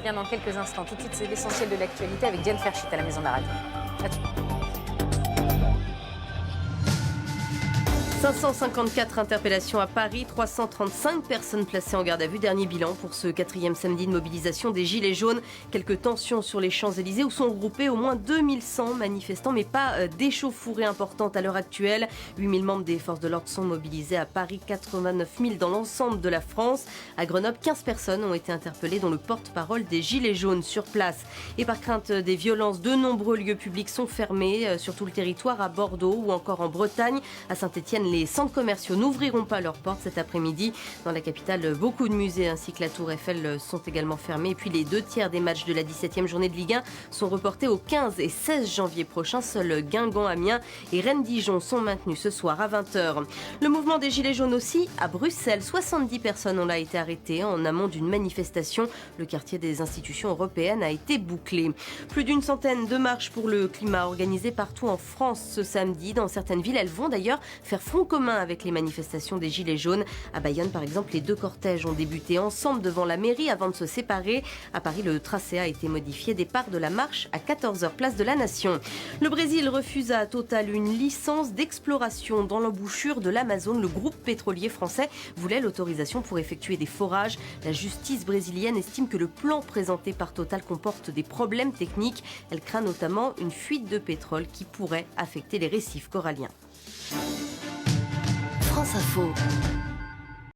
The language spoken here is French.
revient dans quelques instants. Tout de suite, c'est l'essentiel de l'actualité avec Diane Ferchit à la Maison de la Radio. À tout de suite. 554 interpellations à Paris, 335 personnes placées en garde à vue. Dernier bilan pour ce 4e samedi de mobilisation des Gilets jaunes. Quelques tensions sur les Champs-Élysées où sont regroupés au moins 2100 manifestants, mais pas d'échauffourées importantes à l'heure actuelle. 8000 membres des forces de l'ordre sont mobilisés à Paris, 89 000 dans l'ensemble de la France. À Grenoble, 15 personnes ont été interpellées, dont le porte-parole des Gilets jaunes sur place. Et par crainte des violences, de nombreux lieux publics sont fermés sur tout le territoire, à Bordeaux ou encore en Bretagne. À Saint-Étienne, les centres commerciaux n'ouvriront pas leurs portes cet après-midi. Dans la capitale, beaucoup de musées ainsi que la Tour Eiffel sont également fermés. Et puis les 2/3 des matchs de la 17e journée de Ligue 1 sont reportés au 15 et 16 janvier prochain. Seuls Guingamp, Amiens et Rennes-Dijon sont maintenus ce soir à 20h. Le mouvement des Gilets jaunes aussi à Bruxelles. 70 personnes ont là été arrêtées en amont d'une manifestation. Le quartier des institutions européennes a été bouclé. Plus d'une centaine de marches pour le climat organisées partout en France ce samedi. Dans certaines villes, elles vont d'ailleurs faire front commun avec les manifestations des Gilets jaunes. À Bayonne, par exemple, les deux cortèges ont débuté ensemble devant la mairie avant de se séparer. À Paris, le tracé a été modifié. Départ de la marche à 14h, place de la Nation. Le Brésil refuse à Total une licence d'exploration dans l'embouchure de l'Amazone. Le groupe pétrolier français voulait l'autorisation pour effectuer des forages. La justice brésilienne estime que le plan présenté par Total comporte des problèmes techniques. Elle craint notamment une fuite de pétrole qui pourrait affecter les récifs coralliens. France Info.